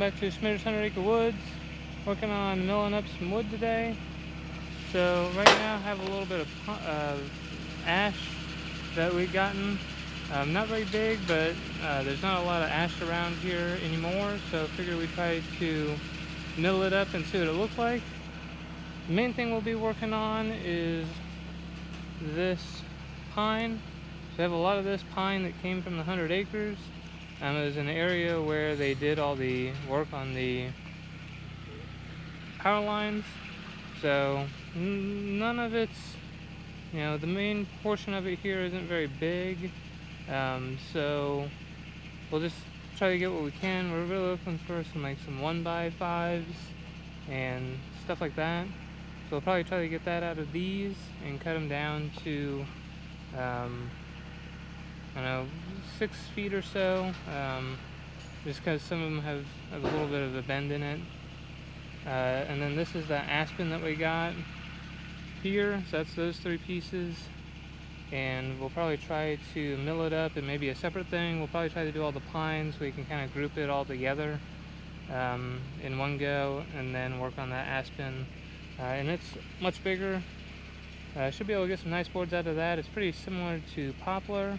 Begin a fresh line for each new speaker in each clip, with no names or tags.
back to Schmitter's 100 Acre Woods, working on milling up some wood today. So right now I have a little bit of ash that we've gotten. Not very big, but there's not a lot of ash around here anymore, so I figured we'd try to mill it up and see what it looks like. The main thing we'll be working on is this pine. So I have a lot of this pine that came from the 100 acres. It was an area where they did all the work on the power lines. So none of it's, the main portion of it here isn't very big. So we'll just try to get what we can. We're really looking for some 1x5s and stuff like that. So we'll probably try to get that out of these and cut them down to, I don't know, 6 feet or so, just because some of them have a little bit of a bend in it. And then this is the aspen that we got here, so that's those 3 pieces. And we'll probably try to mill it up, and maybe a separate thing, we'll probably try to do all the pines so we can kind of group it all together in one go, and then work on that aspen. And it's much bigger. Should be able to get some nice boards out of that. It's pretty similar to poplar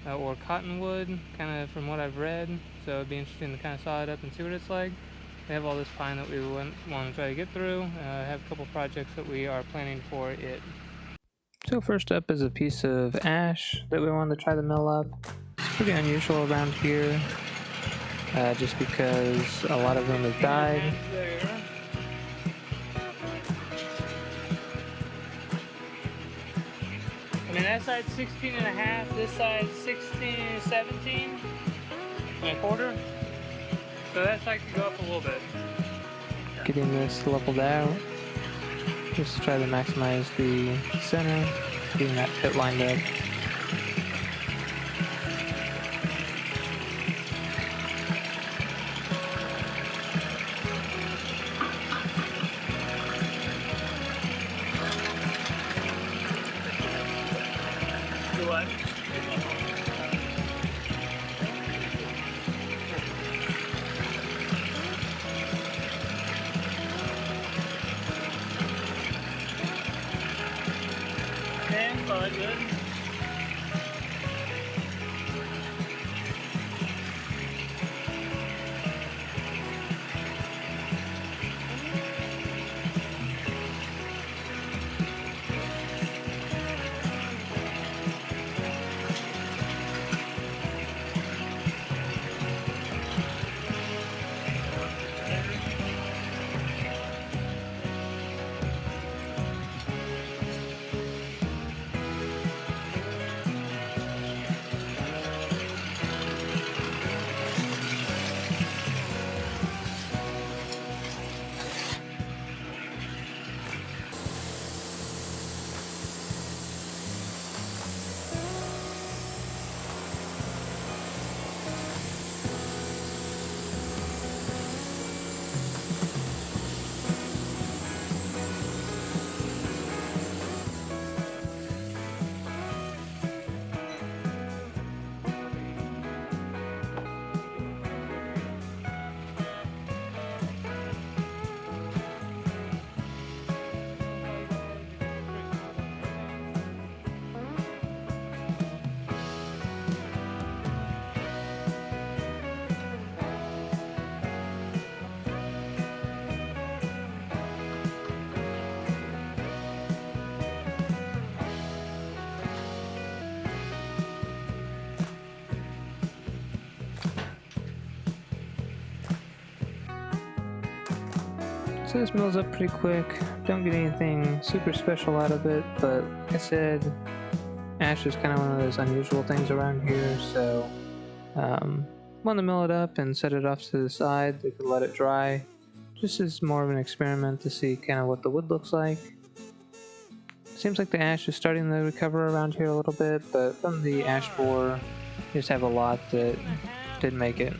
or cottonwood, kind of from what I've read. So it'd be interesting to kind of saw it up and see what it's like. We have all this pine that we want to try to get through. I have a couple projects that we are planning for it. So first up is a piece of ash that we wanted to try to mill up. It's pretty unusual around here, just because a lot of them have died. I mean, that side's 16 and a half, this side's 16, 17 and a quarter. So that side could go up a little bit. Getting this leveled out. Just to try to maximize the center, getting that pit lined up. Probably good. So this mills up pretty quick. Don't get anything super special out of it, but like I said, ash is kind of one of those unusual things around here, so want to mill it up and set it off to the side. They could let it dry, just as more of an experiment to see kind of what the wood looks like. Seems like the ash is starting to recover around here a little bit, but from the ash borer, you just have a lot that didn't make it.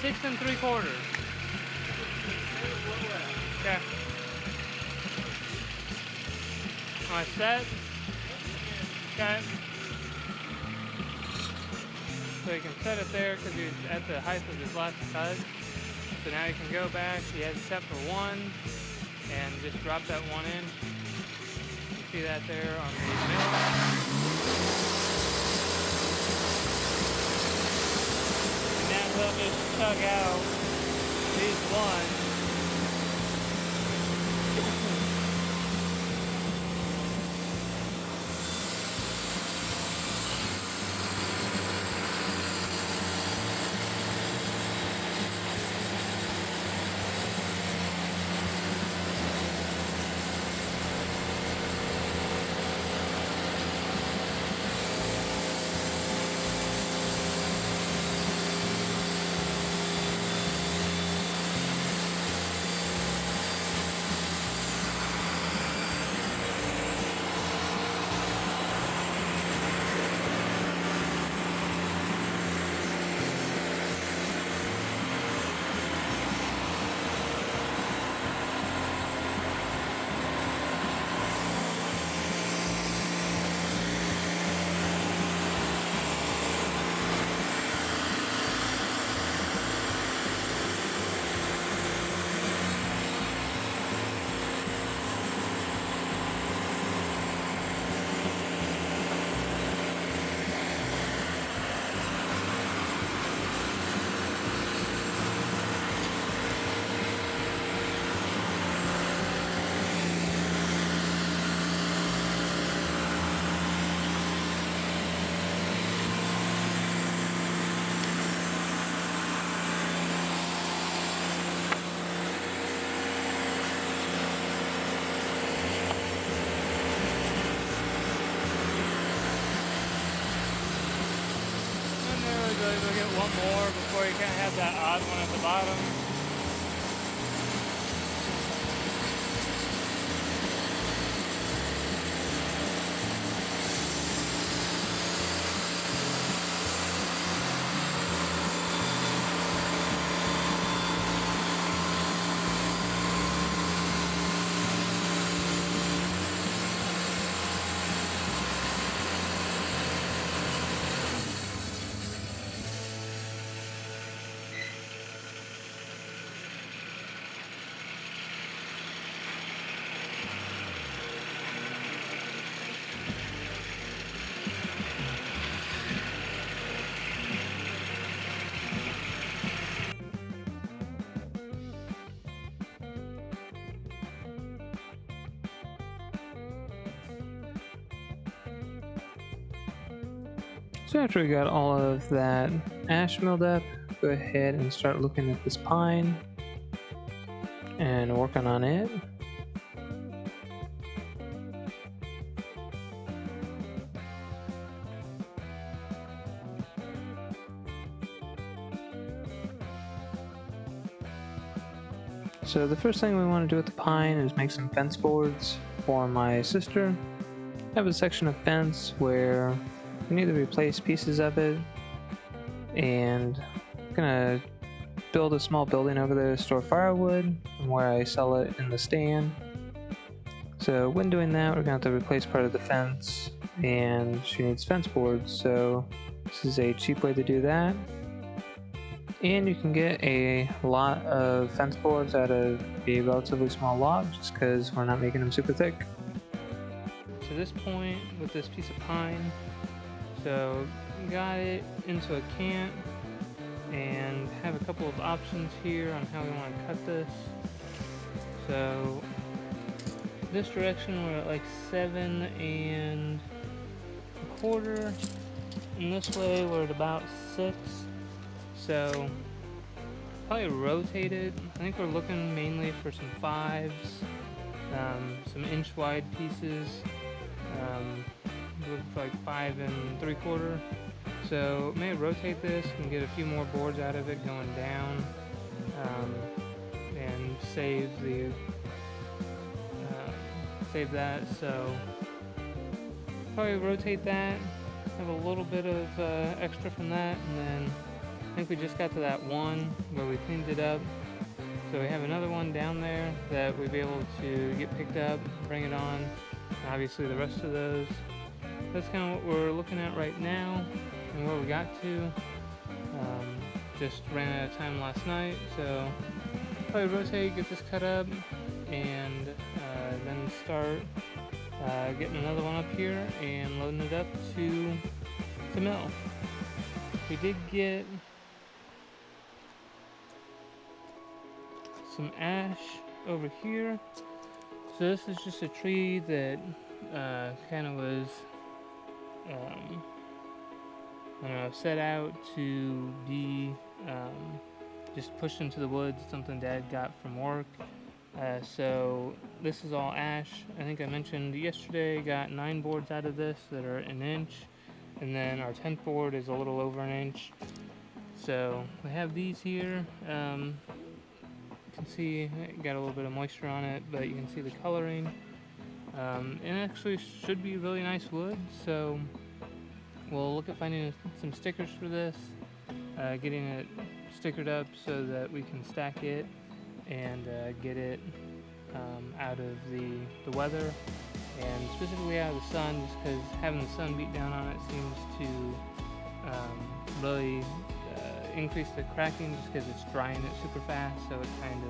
6 3/4. Okay. Am I set? Okay. So he can set it there because he's at the height of his last cut. So now he can go back, he has it set for 1, and just drop that 1 inch. You see that there on the mill. And now he'll just chug out these ones. We'll get one more before you kind of have that odd one at the bottom. So after we got all of that ash milled up, go ahead and start looking at this pine and working on it. So the first thing we want to do with the pine is make some fence boards for my sister. I have a section of fence where I need to replace pieces of it, and I'm gonna build a small building over there to store firewood from where I sell it in the stand. So when doing that, we're gonna have to replace part of the fence, and she needs fence boards, so this is a cheap way to do that. And you can get a lot of fence boards out of a relatively small log just because we're not making them super thick. To this point with this piece of pine, so got it into a cant and have a couple of options here on how we want to cut this. So this direction we're at like 7 1/4, and this way we're at about 6. So probably rotate it. I think we're looking mainly for some 5s, some inch wide pieces. With like 5 3/4. So may rotate this and get a few more boards out of it going down, and save that. So probably rotate that, have a little bit of extra from that, and then I think we just got to that one where we cleaned it up. So we have another one down there that we'll be able to get picked up, bring it on, and obviously the rest of those. That's kind of what we're looking at right now and where we got to. just ran out of time last night, so probably rotate, get this cut up, and then start getting another one up here and loading it up to mill. We did get some ash over here. So this is just a tree that kind of was I don't know, set out to be just pushed into the woods. It's something Dad got from work. So this is all ash. I think I mentioned yesterday, got 9 boards out of this that are 1 inch, and then our 10th board is a little over 1 inch. So we have these here. You can see it got a little bit of moisture on it, but you can see the coloring. And it actually should be really nice wood, so we'll look at finding some stickers for this, getting it stickered up so that we can stack it and get it out of the weather, and specifically out of the sun, just because having the sun beat down on it seems to really increase the cracking, just because it's drying it super fast, so it kind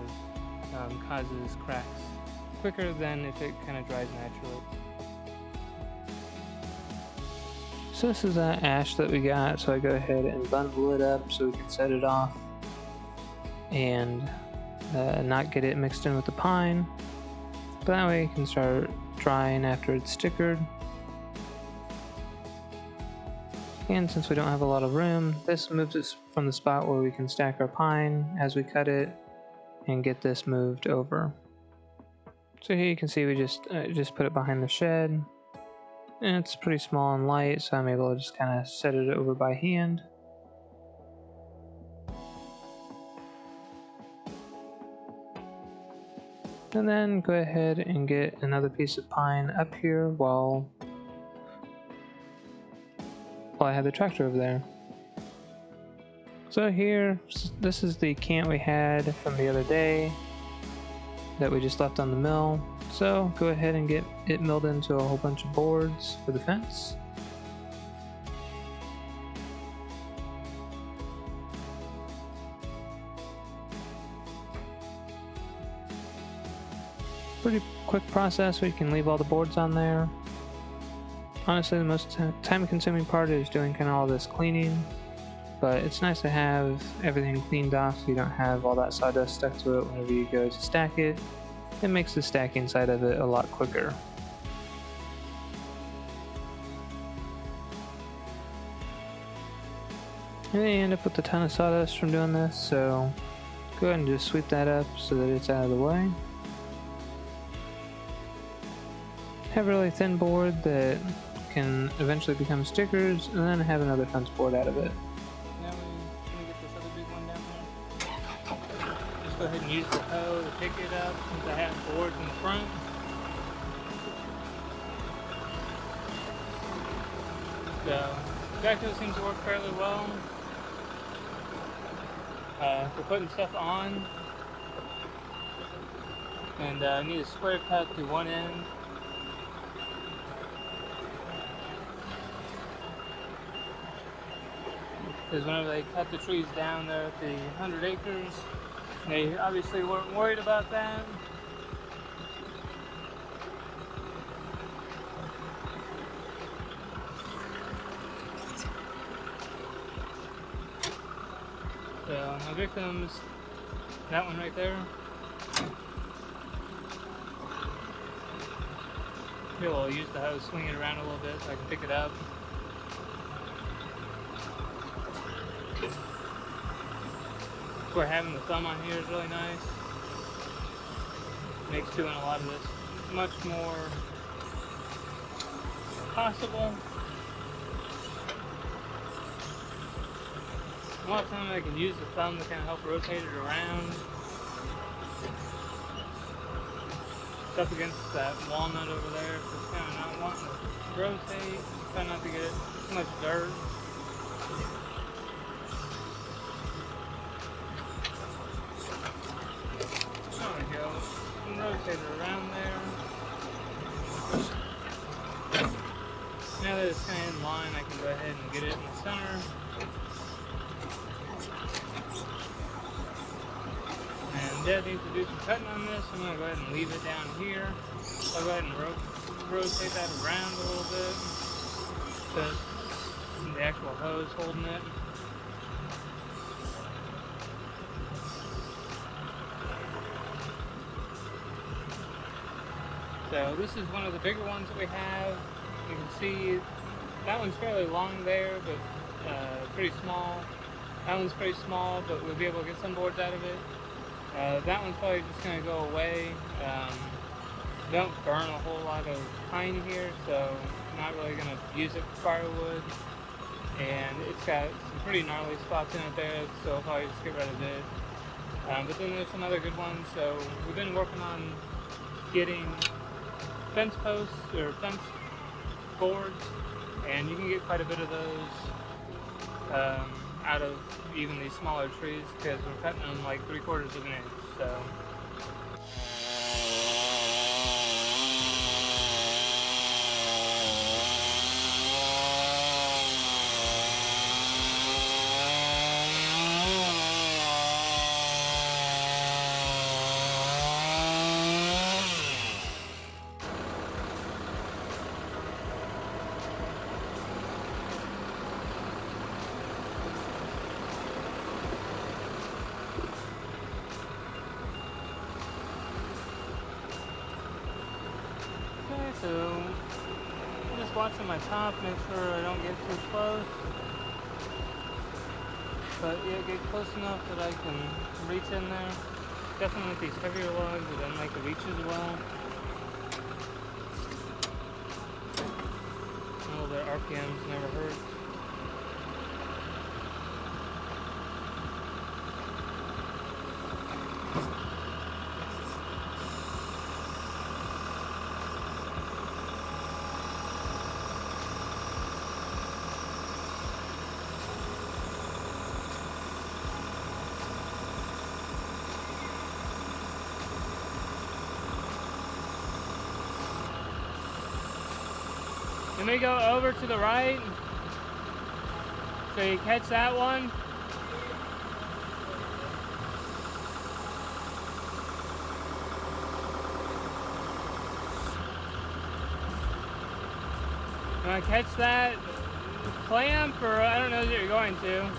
of causes cracks quicker than if it kind of dries naturally. So this is that ash that we got, so I go ahead and bundle it up so we can set it off and not get it mixed in with the pine, but that way it can start drying after it's stickered. And since we don't have a lot of room, this moves us from the spot where we can stack our pine as we cut it and get this moved over. So here you can see we just put it behind the shed, and it's pretty small and light, so I'm able to just kind of set it over by hand. And then go ahead and get another piece of pine up here while I have the tractor over there. So here, this is the cant we had from the other day that we just left on the mill. So go ahead and get it milled into a whole bunch of boards for the fence. Pretty quick process, we can leave all the boards on there. Honestly, the most time-consuming part is doing kind of all this cleaning, but it's nice to have everything cleaned off so you don't have all that sawdust stuck to it whenever you go to stack it. It makes the stacking side of it a lot quicker. And then you end up with a ton of sawdust from doing this, so go ahead and just sweep that up so that it's out of the way. Have a really thin board that can eventually become stickers, and then have another fence board out of it. Now we get this other big one down there. Just go ahead and use the hoe to pick it up since I have boards in the front. So the backhoe seems to work fairly well. For putting stuff on, and I need a square cut to one end. Because whenever they cut the trees down there at the 100 acres, they obviously weren't worried about that. So my victim's that one right there. Here we'll use the hoe, swing it around a little bit so I can pick it up. Where having the thumb on here is really nice. Makes doing a lot of this much more possible. A lot of times I can use the thumb to kind of help rotate it around. It's up against that walnut over there, so it's kind of not wanting to rotate. Try not to get too much dirt. Rotate it around there. Now that it's kind of in line, I can go ahead and get it in the center. Dad needs to do some cutting on this. I'm going to go ahead and leave it down here. I'll go ahead and rotate that around a little bit so the actual hose holding it. So this is one of the bigger ones that we have. You can see that one's fairly long there, but pretty small. That one's pretty small, but we'll be able to get some boards out of it. That one's probably just going to go away. Don't burn a whole lot of pine here, so I'm not really going to use it for firewood. And it's got some pretty gnarly spots in it there, so I'll probably just get rid of it. But then there's some other good ones. So we've been working on getting fence posts or fence boards, and you can get quite a bit of those out of even these smaller trees, because we're cutting them like 3/4 of an inch. So so I'm just watching my top, make sure I don't get too close. But yeah, get close enough that I can reach in there. Definitely with these heavier logs, I don't like to reach as well. A little bit of RPMs never hurts. Let me go over to the right so you catch that one. You want to catch that clamp, or I don't know that you're going to.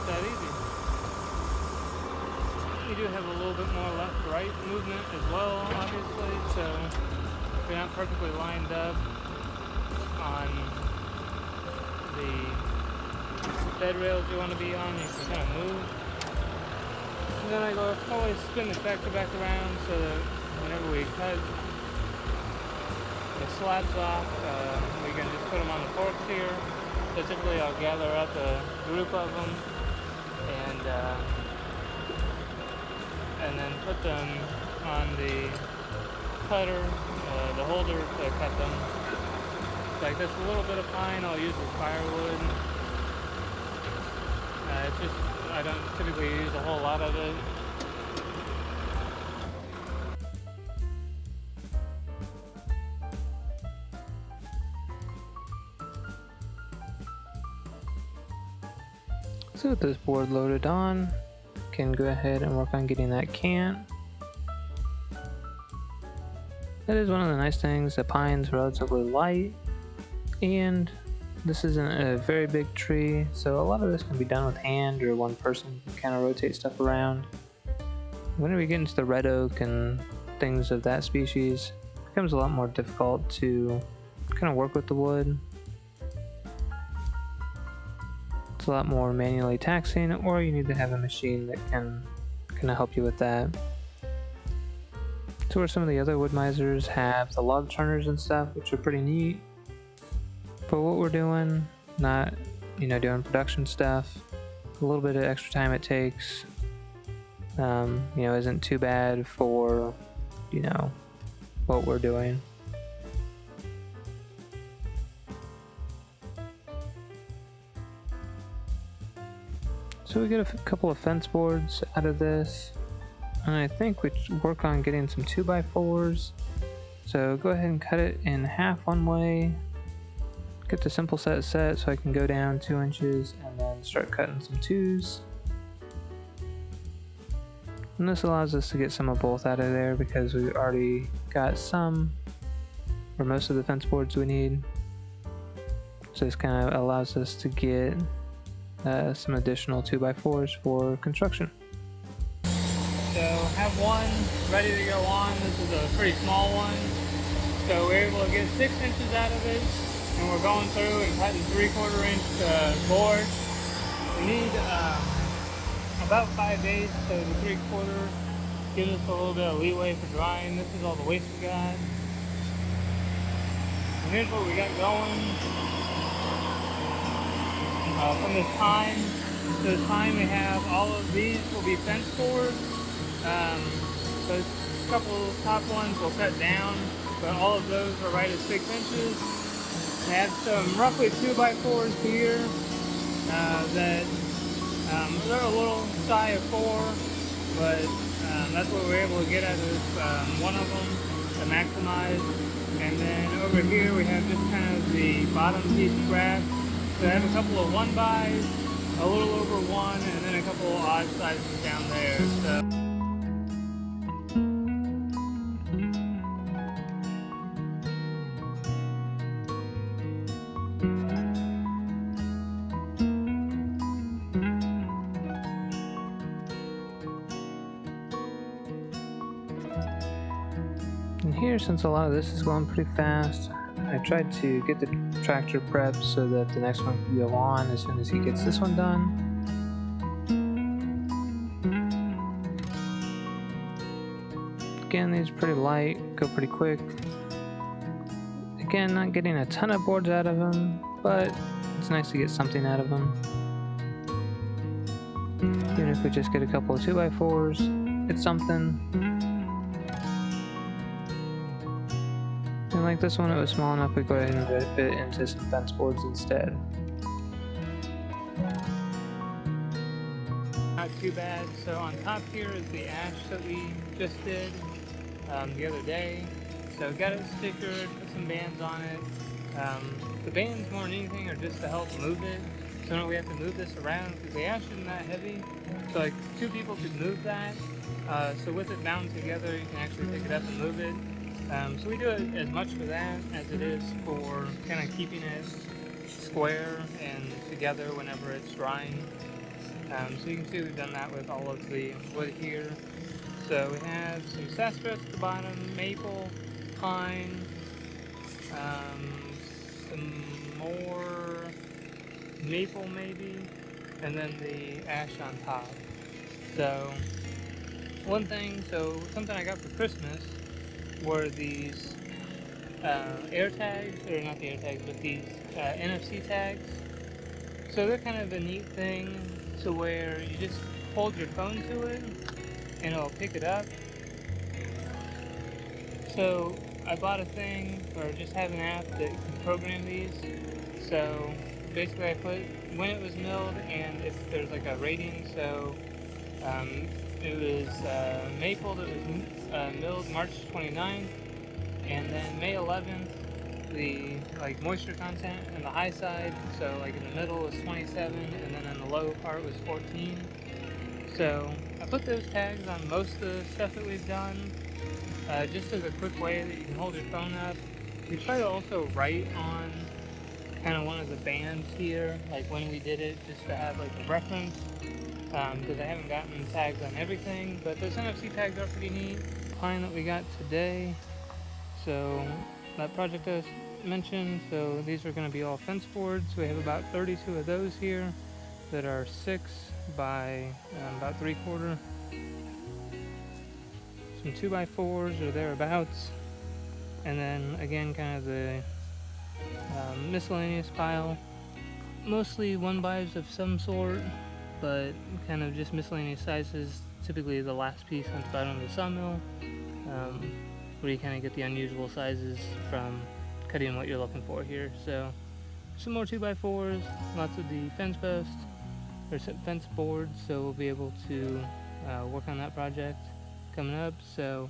That easy. You do have a little bit more left-right movement as well, obviously, so if you're not perfectly lined up on the bed rails you want to be on, you can kind of move. And then I always spin the tractor back around so that whenever we cut the slabs off, we can just put them on the forks here. So typically I'll gather up a group of them and then put them on the cutter, the holder to cut them. Like this, a little bit of pine I'll use as firewood. It's just, I don't typically use a whole lot of it. So with this board loaded on, can go ahead and work on getting that cant. That is one of the nice things, the pine's relatively light, and this isn't a very big tree, so a lot of this can be done with hand, or one person can kind of rotate stuff around. Whenever we get into the red oak and things of that species, it becomes a lot more difficult to kind of work with the wood. It's a lot more manually taxing, or you need to have a machine that can kind of help you with that. So where some of the other Woodmizers have the log turners and stuff, which are pretty neat. But what we're doing, not doing production stuff, a little bit of extra time it takes. you know, isn't too bad for, you know, what we're doing. So we get a couple of fence boards out of this, and I think we should work on getting some 2x4s. So go ahead and cut it in half one way, get the simple set so I can go down 2 inches and then start cutting some 2s. And this allows us to get some of both out of there because we already got some or most of the fence boards we need. So this kind of allows us to get some additional 2x4s for construction. So have one ready to go on. This is a pretty small one. So we're able to get 6 inches out of it, and we're going through and cutting 3/4 inch board. We need about 5 days, so the 3/4 gives us a little bit of leeway for drying. This is all the waste we got. And here's what we got going. From this time to this time, we have all of these will be fence boards. Those couple top ones will cut down, but all of those are right at 6 inches. I have some roughly 2x4s here that they're a little shy of 4, but that's what we're able to get out of one of them to maximize. And then over here we have just kind of the bottom piece scrap. So I have a couple of 1x, a little over 1, and then a couple of odd sizes down there. So. And here, since a lot of this is going pretty fast, I tried to get the tractor prepped so that the next one can go on as soon as he gets this one done. Again, these are pretty light, go pretty quick. Again, not getting a ton of boards out of them, but it's nice to get something out of them. Even if we just get a couple of 2x4s, it's something. And like this one, it was small enough we go ahead and fit it into some fence boards instead. Not too bad. So on top here is the ash that we just did the other day. So got it stickered, put some bands on it. The bands more than anything are just to help move it. So now we have to move this around because the ash isn't that heavy. So like 2 people could move that. So with it bound together, you can actually pick it up and move it. So we do it as much for that as it is for kind of keeping it square and together whenever it's drying. So you can see we've done that with all of the wood here. So we have some sassafras at the bottom, maple, pine, some more maple maybe, and then the ash on top. So one thing, something I got for Christmas were these air tags, or not the air tags, but these NFC tags. So they're kind of a neat thing to where you just hold your phone to it and it'll pick it up. So I bought a thing, or just have an app that can program these. So basically I put when it was milled and if there's like a rating. So it was maple that was milled March 29th, and then May 11th the moisture content in the high side, so like in the middle was 27 and then in the low part was 14. So I put those tags on most of the stuff that we've done, just as a quick way that you can hold your phone up. We try to also write on kind of one of the bands here, like when we did it, just to have like a reference, because I haven't gotten tags on everything, but those NFC tags are pretty neat. Pine that we got today, so that project I mentioned, so these are going to be all fence boards. We have about 32 of those here that are 6 by about 3/4. Some 2x4s or thereabouts, and then again kind of the miscellaneous pile, mostly 1x's of some sort, but kind of just miscellaneous sizes typically the last piece on the bottom of the sawmill, where you kind of get the unusual sizes from cutting what you're looking for here. So some more 2x4s, lots of the fence posts, or fence boards, so we'll be able to work on that project coming up. So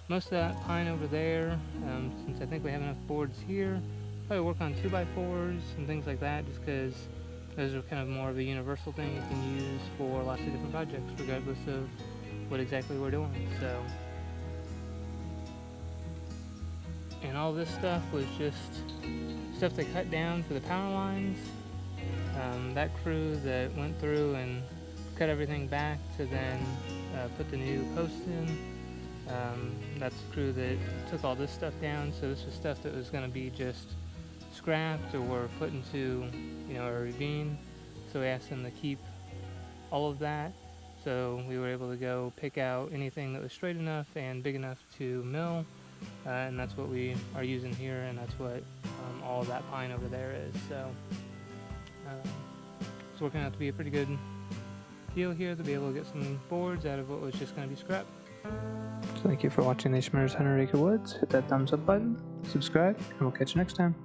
most of that pine over there, since I think we have enough boards here, probably work on 2x4s and things like that, just because those are kind of more of a universal thing you can use for lots of different projects, regardless of what exactly we're doing. So, and all this stuff was just stuff they cut down for the power lines. That crew that went through and cut everything back to then put the new posts in, that's the crew that took all this stuff down. So this was stuff that was going to be just scrapped or put into, you know, a ravine. So we asked them to keep all of that. So we were able to go pick out anything that was straight enough and big enough to mill, and that's what we are using here, and that's what all of that pine over there is. So it's working out to be a pretty good deal here to be able to get some boards out of what was just going to be scrap. So thank you for watching the Schmitter's 100 Acre Woods. Hit that thumbs up button, subscribe, and we'll catch you next time.